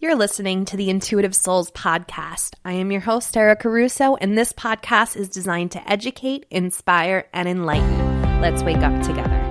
You're listening to the Intuitive Souls podcast. I am your host, Sarah Caruso, and this podcast is designed to educate, inspire, and enlighten. Let's wake up together.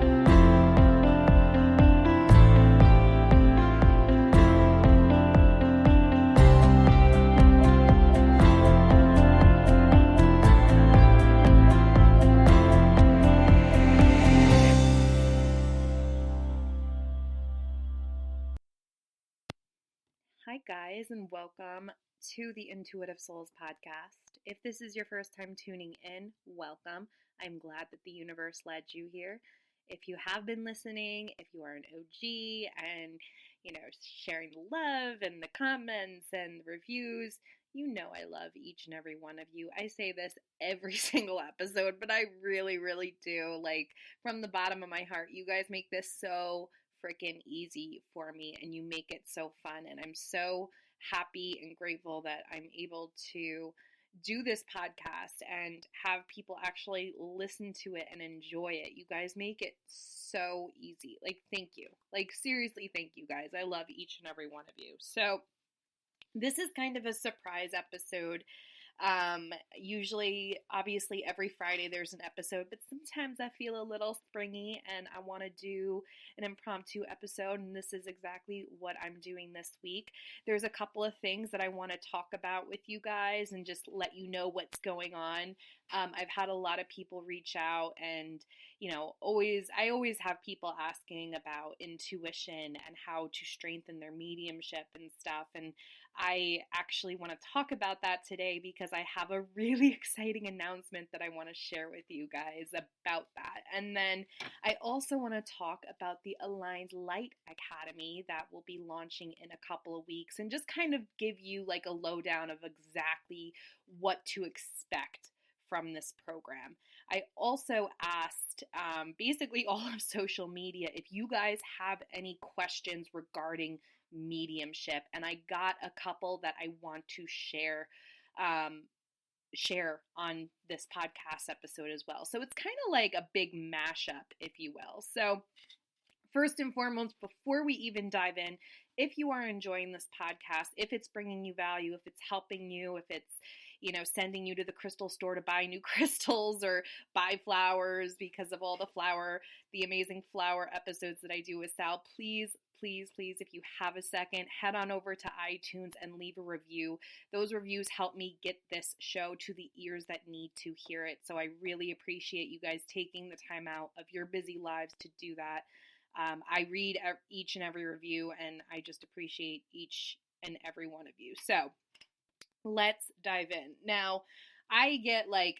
Hi guys, and welcome to the Intuitive Souls podcast. If this is your first time tuning in, welcome. I'm glad that the universe led you here. If you have been listening, if you are an OG and, sharing the love and the comments and the reviews, you know I love each and every one of you. I say this every single episode, but I really, really do. Like, from the bottom of my heart, you guys make this so freaking easy for me, and you make it so fun, and I'm so happy and grateful that I'm able to do this podcast and have people actually listen to it and enjoy it. You guys make it so easy. Like, thank you. Like, seriously, thank you guys. I love each and every one of you. So this is kind of a surprise episode. Usually, obviously, every Friday there's an episode, but sometimes I feel a little springy and I want to do an impromptu episode, and this is exactly what I'm doing this week. There's a couple of things that I want to talk about with you guys and just let you know what's going on. I've had a lot of people reach out, and I always have people asking about intuition and how to strengthen their mediumship and stuff, and I actually want to talk about that today because I have a really exciting announcement that I want to share with you guys about that. And then I also want to talk about the Aligned Light Academy that will be launching in a couple of weeks, and just kind of give you like a lowdown of exactly what to expect from this program. I also asked basically all of social media if you guys have any questions regarding mediumship, and I got a couple that I want to share on this podcast episode as well. So it's kind of like a big mashup, if you will. So first and foremost, before we even dive in, if you are enjoying this podcast, if it's bringing you value, if it's helping you, if it's sending you to the crystal store to buy new crystals or buy flowers because of all the amazing flower episodes that I do with Sal, please, if you have a second, head on over to iTunes and leave a review. Those reviews help me get this show to the ears that need to hear it. So I really appreciate you guys taking the time out of your busy lives to do that. I read each and every review, and I just appreciate each and every one of you. So let's dive in. Now, I get like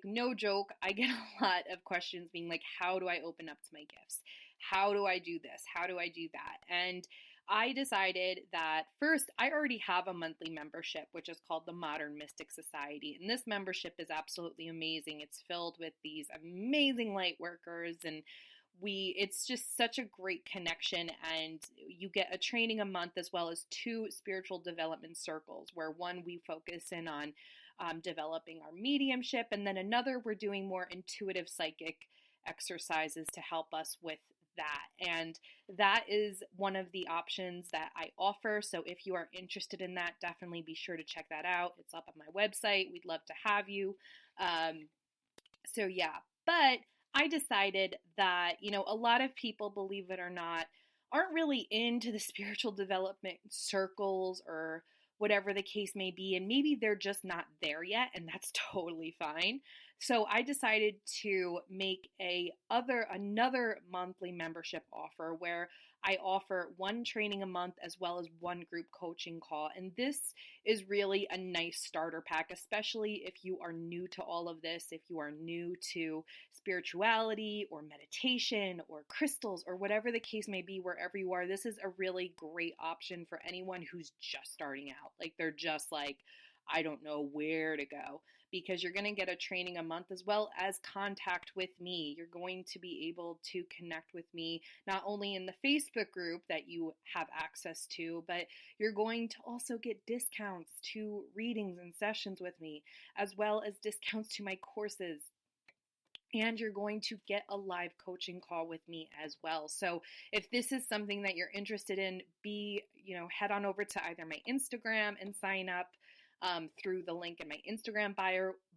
no joke, I get a lot of questions being like, how do I open up to my gifts? How do I do this? How do I do that? And I decided that first, I already have a monthly membership, which is called the Modern Mystic Society. And this membership is absolutely amazing. It's filled with these amazing light workers, and it's just such a great connection, and you get a training a month as well as 2 spiritual development circles, where one we focus in on developing our mediumship, and then another we're doing more intuitive psychic exercises to help us with that. And that is one of the options that I offer. So if you are interested in that, definitely be sure to check that out. It's up on my website. We'd love to have you. So yeah, but I decided that, a lot of people, believe it or not, aren't really into the spiritual development circles or whatever the case may be, and maybe they're just not there yet, and that's totally fine. So I decided to make another monthly membership offer where I offer 1 training a month as well as 1 group coaching call. And this is really a nice starter pack, especially if you are new to all of this, if you are new to spirituality or meditation or crystals or whatever the case may be, wherever you are. This is a really great option for anyone who's just starting out. Like, they're just like, I don't know where to go, because you're going to get a training a month as well as contact with me. You're going to be able to connect with me not only in the Facebook group that you have access to, but you're going to also get discounts to readings and sessions with me, as well as discounts to my courses. And you're going to get a live coaching call with me as well. So if this is something that you're interested in, head on over to either my Instagram and sign up through the link in my Instagram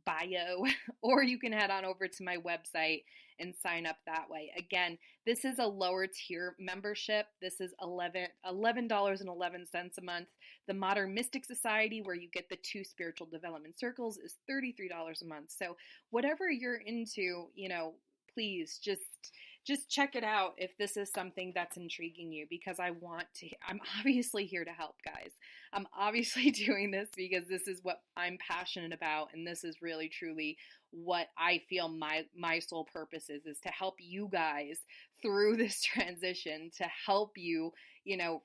bio, or you can head on over to my website and sign up that way. Again, this is a lower tier membership. This is $11.11 a month. The Modern Mystic Society, where you get the 2 spiritual development circles, is $33 a month. So whatever you're into, please just check it out if this is something that's intriguing you, because I'm obviously here to help, guys. I'm obviously doing this because this is what I'm passionate about, and this is really truly what I feel my sole purpose is to help you guys through this transition, to help you,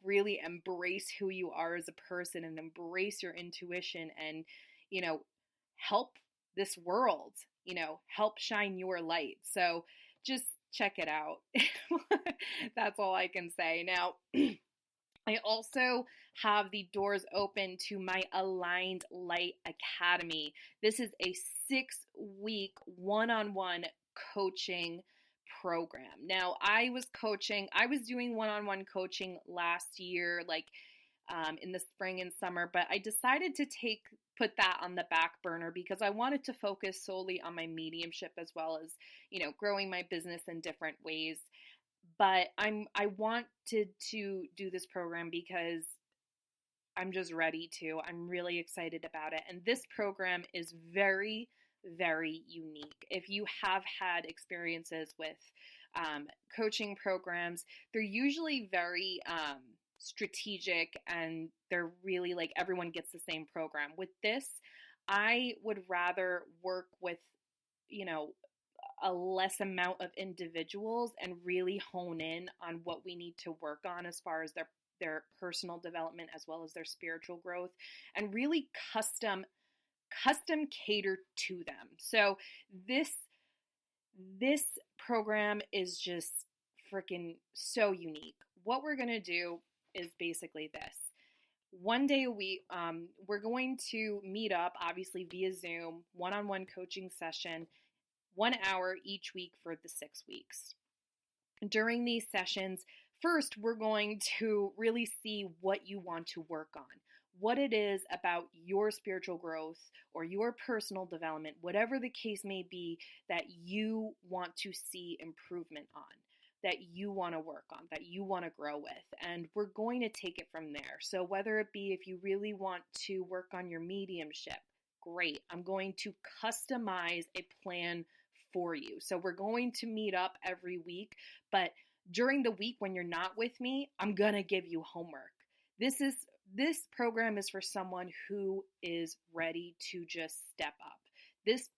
really embrace who you are as a person and embrace your intuition and, help this world, help shine your light. So just check it out. That's all I can say. Now, I also have the doors open to my Aligned Light Academy. This is a 6-week one-on-one coaching program. Now, I was doing one-on-one coaching last year, in the spring and summer, but I decided to put that on the back burner because I wanted to focus solely on my mediumship as well as, growing my business in different ways. But I wanted to do this program because I'm just ready to. I'm really excited about it. And this program is very, very unique. If you have had experiences with coaching programs, they're usually very strategic, and they're really like everyone gets the same program. With this, I would rather work with, a less amount of individuals and really hone in on what we need to work on as far as their personal development as well as their spiritual growth, and really custom cater to them. So this program is just freaking so unique. What we're going to do is basically this. One day a week, we're going to meet up, obviously via Zoom, one-on-one coaching session, 1 hour each week for the 6 weeks. During these sessions, first, we're going to really see what you want to work on, what it is about your spiritual growth or your personal development, whatever the case may be, that you want to see improvement on, that you want to work on, that you want to grow with. And we're going to take it from there. So whether it be if you really want to work on your mediumship, great. I'm going to customize a plan for you. So we're going to meet up every week, but during the week when you're not with me, I'm going to give you homework. This program is for someone who is ready to just step up. This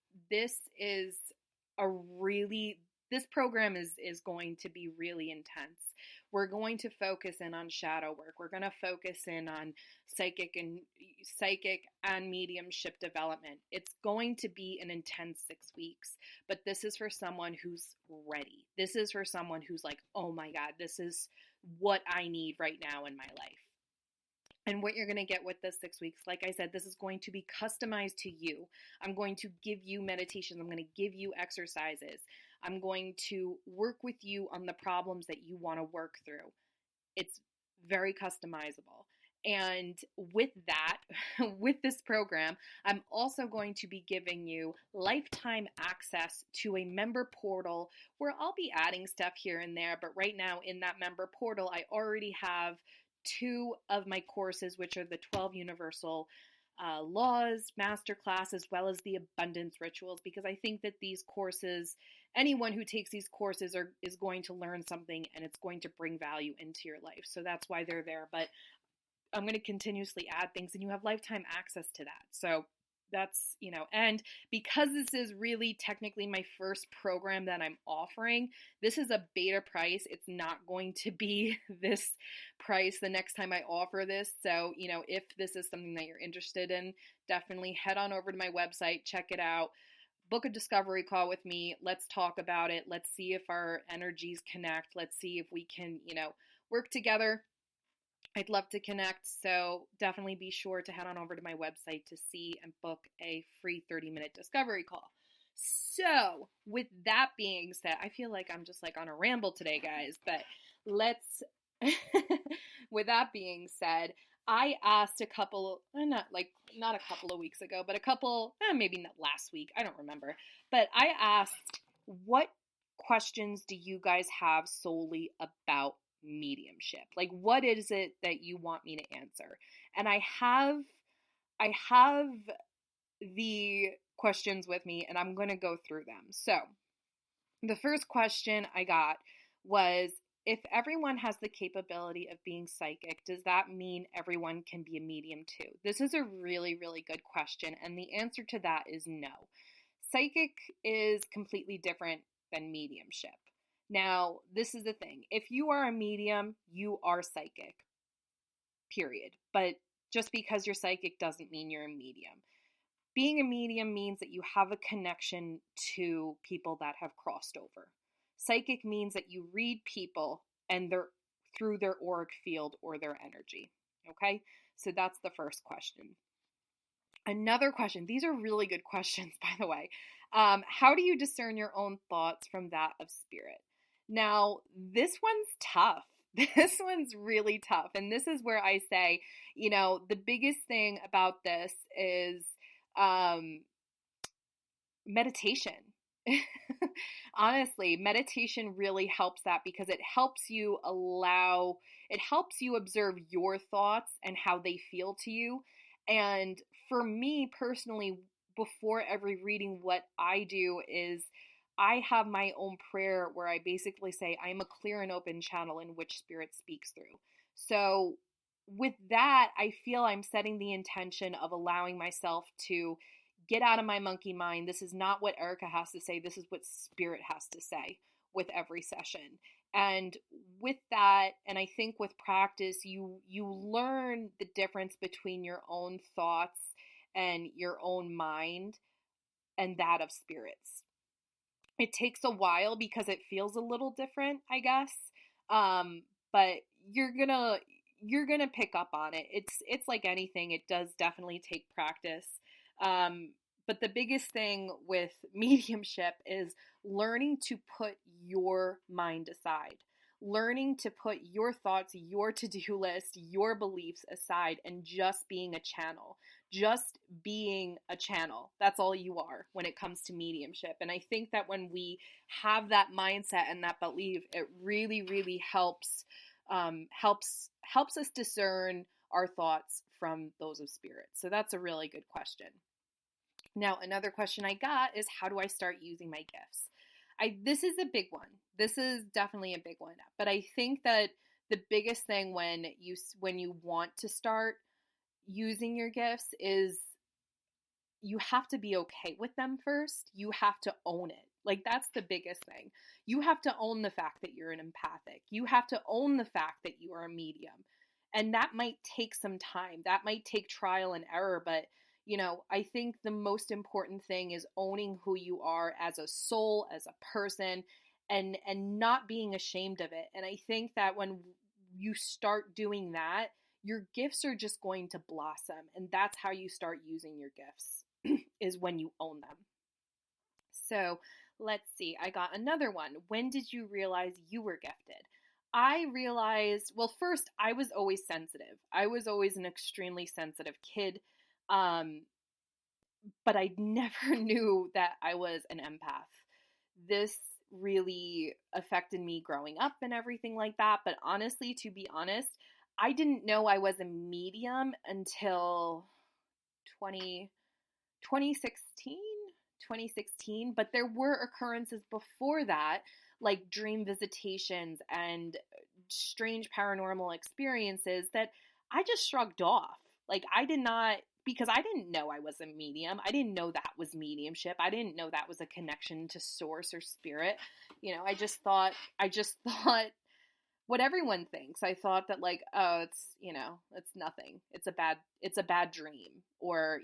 program is going to be really intense. We're going to focus in on shadow work. We're going to focus in on psychic and mediumship development. It's going to be an intense 6 weeks, but this is for someone who's ready. This is for someone who's like, oh my God, this is what I need right now in my life. And what you're going to get with this 6 weeks, like I said, this is going to be customized to you. I'm going to give you meditations. I'm going to give you exercises. I'm going to work with you on the problems that you want to work through. It's very customizable. And with that, with this program, I'm also going to be giving you lifetime access to a member portal where I'll be adding stuff here and there. But right now in that member portal, I already have 2 of my courses, which are the 12 Universal Laws Masterclass, as well as the Abundance Rituals, because I think that these courses, anyone who takes these courses is going to learn something, and it's going to bring value into your life. So that's why they're there. But I'm going to continuously add things, and you have lifetime access to that. So that's, and because this is really technically my first program that I'm offering, this is a beta price. It's not going to be this price the next time I offer this. So, if this is something that you're interested in, definitely head on over to my website, check it out, book a discovery call with me. Let's talk about it. Let's see if our energies connect. Let's see if we can, work together. I'd love to connect, so definitely be sure to head on over to my website to see and book a free 30-minute discovery call. So with that being said, I feel like I'm just like on a ramble today, guys, but let's, with that being said, I asked a couple, not a couple of weeks ago, but a couple, maybe not last week, I don't remember, but I asked, what questions do you guys have solely about mediumship? Like, what is it that you want me to answer? And I have the questions with me, and I'm going to go through them. So the first question I got was, if everyone has the capability of being psychic, does that mean everyone can be a medium too? This is a really, really good question, and the answer to that is no. Psychic is completely different than mediumship. Now, this is the thing. If you are a medium, you are psychic, period. But just because you're psychic doesn't mean you're a medium. Being a medium means that you have a connection to people that have crossed over. Psychic means that you read people and they're through their auric field or their energy. Okay? So that's the first question. Another question. These are really good questions, by the way. How do you discern your own thoughts from that of spirit? Now, this one's tough. This one's really tough. And this is where I say, the biggest thing about this is meditation. Honestly, meditation really helps that, because it helps you observe your thoughts and how they feel to you. And for me personally, before every reading, what I do is I have my own prayer where I basically say, I'm a clear and open channel in which spirit speaks through. So with that, I feel I'm setting the intention of allowing myself to get out of my monkey mind. This is not what Erica has to say. This is what spirit has to say with every session. And with that, and I think with practice, you learn the difference between your own thoughts and your own mind and that of spirits. It takes a while because it feels a little different, I guess. But you're gonna pick up on it. It's like anything. It does definitely take practice. But the biggest thing with mediumship is learning to put your mind aside, learning to put your thoughts, your to-do list, your beliefs aside, and just being a channel. Just being a channel. That's all you are when it comes to mediumship. And I think that when we have that mindset and that belief, it really, really helps us discern our thoughts from those of spirit. So that's a really good question. Now, another question I got is, how do I start using my gifts? This is a big one. This is definitely a big one. But I think that the biggest thing when you want to start using your gifts is you have to be okay with them first. You have to own it. Like, that's the biggest thing. You have to own the fact that you're an empathic. You have to own the fact that you are a medium. And that might take some time. That might take trial and error, but I think the most important thing is owning who you are as a soul, as a person, and not being ashamed of it. And I think that when you start doing that, your gifts are just going to blossom. And that's how you start using your gifts, is when you own them. So let's see. I got another one. When did you realize you were gifted? I realized, well, first, I was always sensitive. I was always an extremely sensitive kid. But I never knew that I was an empath. This really affected me growing up and everything like that. But honestly, to be honest, I didn't know I was a medium until 2016. But there were occurrences before that, like dream visitations and strange paranormal experiences, that I just shrugged off. Like, because I didn't know I was a medium. I didn't know that was mediumship. I didn't know that was a connection to source or spirit. I just thought what everyone thinks. I thought that, like, oh, it's nothing. It's a bad dream, or,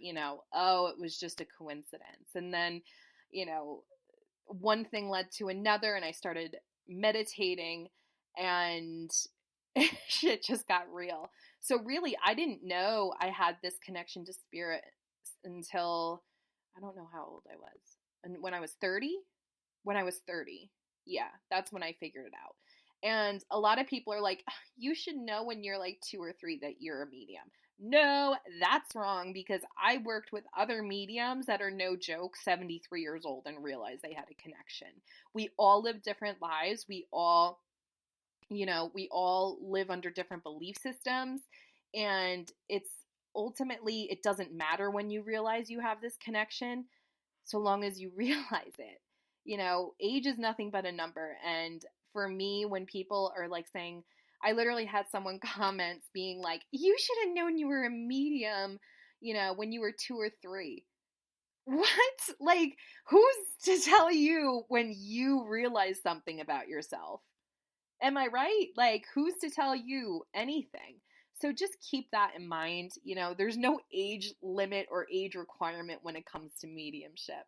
oh, it was just a coincidence. And then, one thing led to another, and I started meditating, and shit just got real. So really, I didn't know I had this connection to spirit until, I don't know how old I was, And when I was 30, yeah, that's when I figured it out. And a lot of people are like, you should know when you're like 2 or 3 that you're a medium. No, that's wrong, because I worked with other mediums that are, no joke, 73 years old and realized they had a connection. We all live different lives. We all live under different belief systems, and it's ultimately, it doesn't matter when you realize you have this connection, so long as you realize it. Age is nothing but a number. And for me, when people are like saying, I literally had someone comments being like, you should have known you were a medium, when you were 2 or 3. What? Like, who's to tell you when you realize something about yourself? Am I right? Like, who's to tell you anything? So just keep that in mind. There's no age limit or age requirement when it comes to mediumship.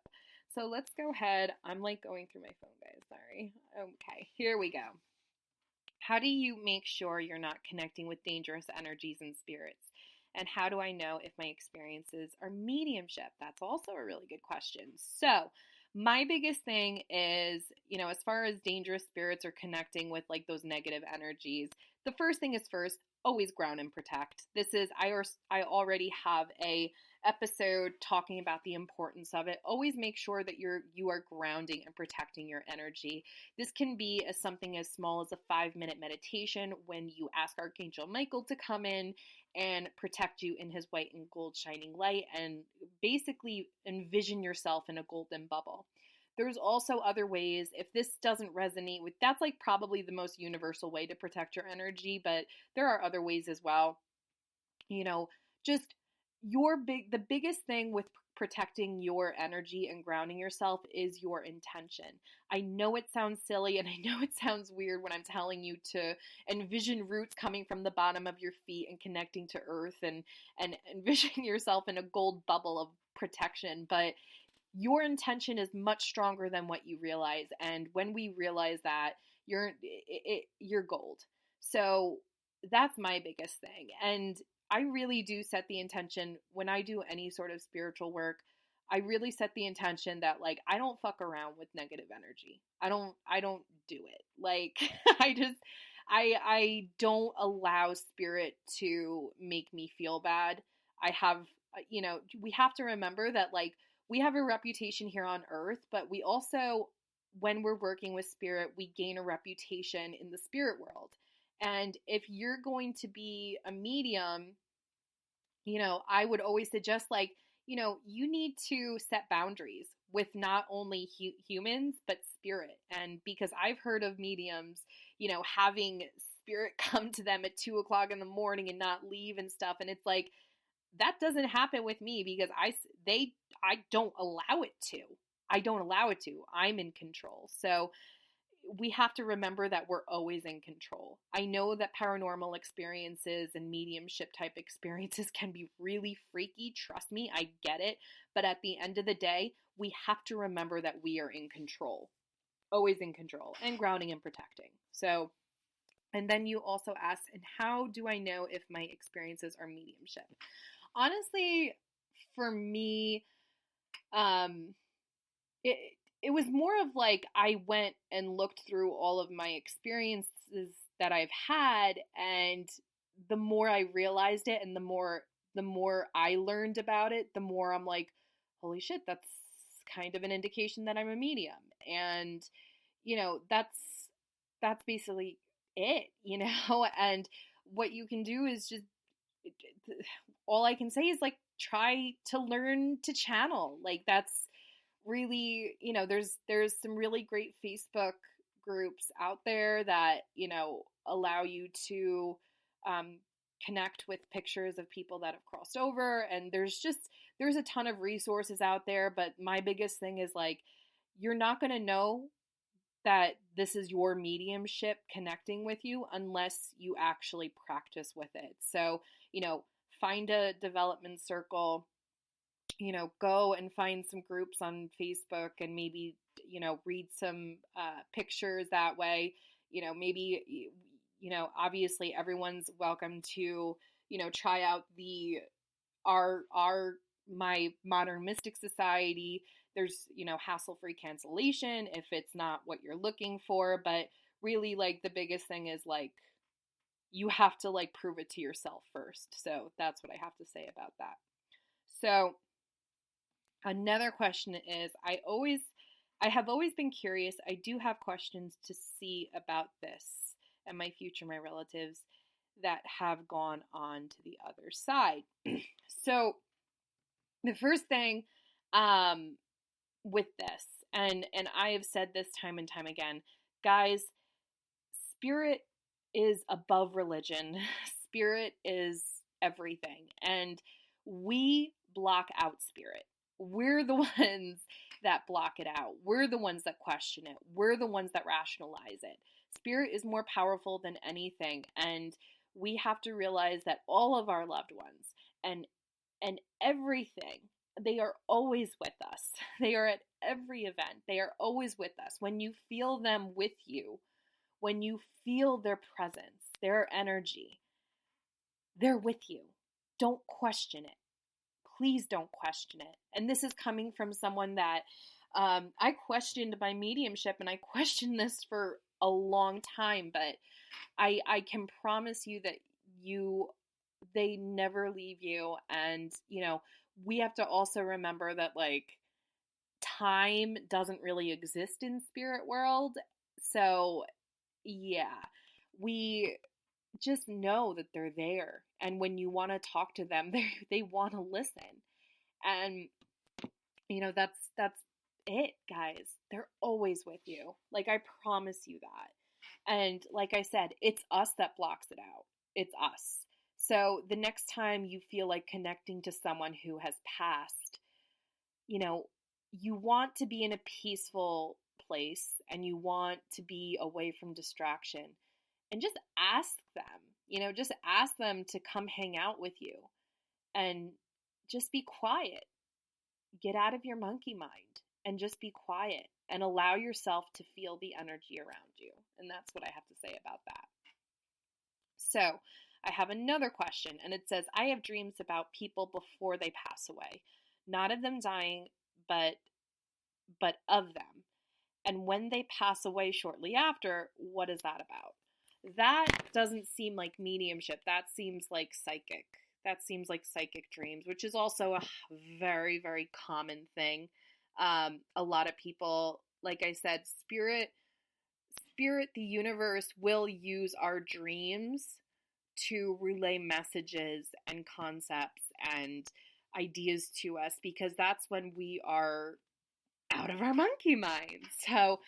So let's go ahead. I'm like going through my phone, guys. Sorry. Okay, here we go. How do you make sure you're not connecting with dangerous energies and spirits? And how do I know if my experiences are mediumship? That's also a really good question. So my biggest thing is, as far as dangerous spirits or connecting with like those negative energies, the first thing is first, always ground and protect. I already have a episode talking about the importance of it. Always make sure that you are grounding and protecting your energy. This can be something as small as a 5-minute meditation when you ask Archangel Michael to come in and protect you in his white and gold shining light, and basically envision yourself in a golden bubble. There's also other ways. If this doesn't resonate with, that's like probably the most universal way to protect your energy, but there are other ways as well. Just the biggest thing with protecting your energy and grounding yourself is your intention. I know it sounds silly and I know it sounds weird when I'm telling you to envision roots coming from the bottom of your feet and connecting to earth and envision yourself in a gold bubble of protection, but your intention is much stronger than what you realize. And when we realize that, you're gold. So that's my biggest thing. And I really do set the intention when I do any sort of spiritual work. I really set the intention that like I don't fuck around with negative energy. I don't do it. Like I don't allow spirit to make me feel bad. I have we have to remember that like we have a reputation here on earth, but we also, when we're working with spirit, we gain a reputation in the spirit world. And if you're going to be a medium, I would always suggest like, you need to set boundaries with not only humans, but spirit. And because I've heard of mediums, having spirit come to them at 2:00 in the morning and not leave and stuff. And it's like, that doesn't happen with me because I don't allow it to. I don't allow it to. I'm in control. So we have to remember that we're always in control. I know that paranormal experiences and mediumship type experiences can be really freaky. Trust me, I get it. But at the end of the day, we have to remember that we are in control. Always in control, and grounding and protecting. So, and then you also asked, and how do I know if my experiences are mediumship? Honestly, for me, it was more of like I went and looked through all of my experiences that I've had, and the more I realized it and the more I learned about it, the more I'm like, holy shit, that's kind of an indication that I'm a medium. And that's basically it, and what you can do is just, all I can say is like try to learn to channel. Like that's really, there's some really great Facebook groups out there that, allow you to connect with pictures of people that have crossed over. And there's a ton of resources out there. But my biggest thing is like, you're not going to know that this is your mediumship connecting with you unless you actually practice with it. So, find a development circle, go and find some groups on Facebook and maybe, read some pictures that way. Maybe, obviously everyone's welcome to, try out my Modern Mystic Society. there's, hassle-free cancellation if it's not what you're looking for. But really, like, the biggest thing is, like, you have to, like, prove it to yourself first. So that's what I have to say about that. So another question is, I have always been curious. I do have questions to see about this and my future, my relatives that have gone on to the other side. So the first thing with this, and I have said this time and time again, guys, spirit is above religion. Spirit is everything. And we block out spirit. We're the ones that block it out. We're the ones that question it. We're the ones that rationalize it. Spirit is more powerful than anything. And we have to realize that all of our loved ones and everything, they are always with us. They are at every event. They are always with us. When you feel them with you, when you feel their presence, their energy, they're with you. Don't question it. Please don't question it. And this is coming from someone that I questioned my mediumship, and I questioned this for a long time, but I can promise you that they never leave you. And, we have to also remember that, like, time doesn't really exist in spirit world. So yeah, we just know that they're there. And when you want to talk to them, they want to listen. And, that's it, guys. They're always with you. Like, I promise you that. And like I said, it's us that blocks it out. It's us. So the next time you feel like connecting to someone who has passed, you want to be in a peaceful place and you want to be away from distraction. And just ask them, just ask them to come hang out with you and just be quiet. Get out of your monkey mind and just be quiet and allow yourself to feel the energy around you. And that's what I have to say about that. So I have another question, and it says, I have dreams about people before they pass away, not of them dying, but of them. And when they pass away shortly after, what is that about? That doesn't seem like mediumship. That seems like psychic. That seems like psychic dreams, which is also a very, very common thing. A lot of people, like I said, spirit, the universe will use our dreams to relay messages and concepts and ideas to us, because that's when we are out of our monkey mind. So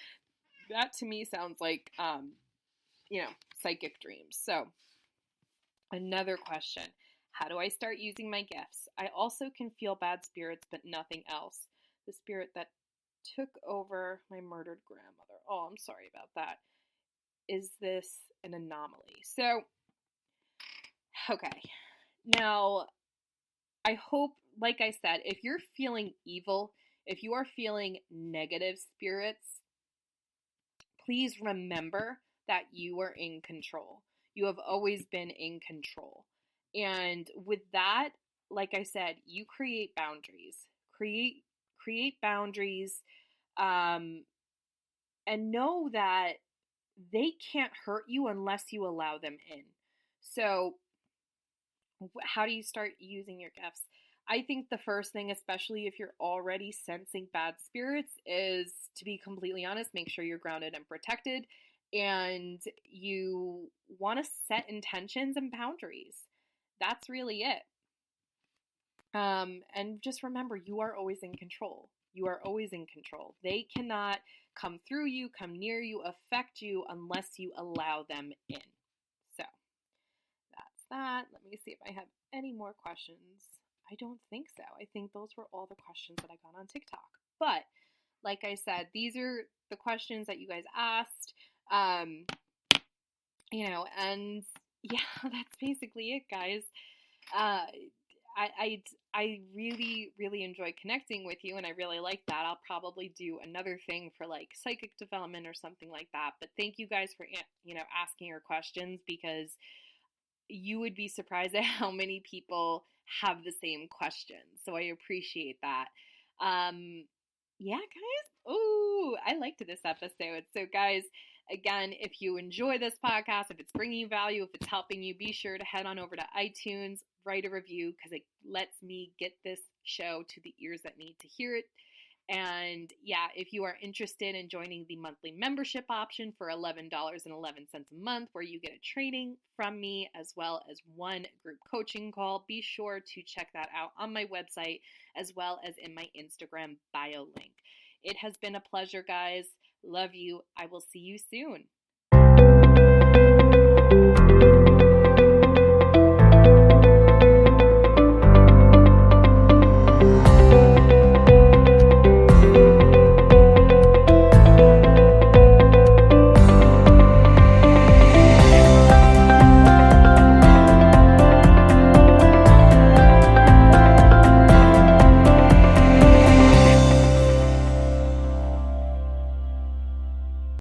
that to me sounds like, psychic dreams. So another question, how do I start using my gifts? I also can feel bad spirits, but nothing else. The spirit that took over my murdered grandmother. Oh, I'm sorry about that. Is this an anomaly? So, okay. Now, I hope, like I said, if you're feeling evil, if you are feeling negative spirits, please remember that you are in control. You have always been in control. And with that, like I said, you create boundaries. Create boundaries, and know that they can't hurt you unless you allow them in. So how do you start using your gifts? I think the first thing, especially if you're already sensing bad spirits, is to be completely honest, make sure you're grounded and protected, and you want to set intentions and boundaries. That's really it. And just remember, you are always in control. You are always in control. They cannot come through you, come near you, affect you unless you allow them in. So that's that. Let me see if I have any more questions. I don't think so. I think those were all the questions that I got on TikTok. But like I said, these are the questions that you guys asked. And yeah, that's basically it, guys. I really, really enjoy connecting with you, and I really like that. I'll probably do another thing for like psychic development or something like that. But thank you guys for, asking your questions, because you would be surprised at how many people have the same questions. So I appreciate that. Yeah, guys. Oh, I liked this episode. So, guys, again, if you enjoy this podcast, if it's bringing you value, if it's helping you, be sure to head on over to iTunes, write a review because it lets me get this show to the ears that need to hear it. And yeah, if you are interested in joining the monthly membership option for $11.11 a month, where you get a training from me as well as one group coaching call, be sure to check that out on my website as well as in my Instagram bio link. It has been a pleasure, guys. Love you. I will see you soon.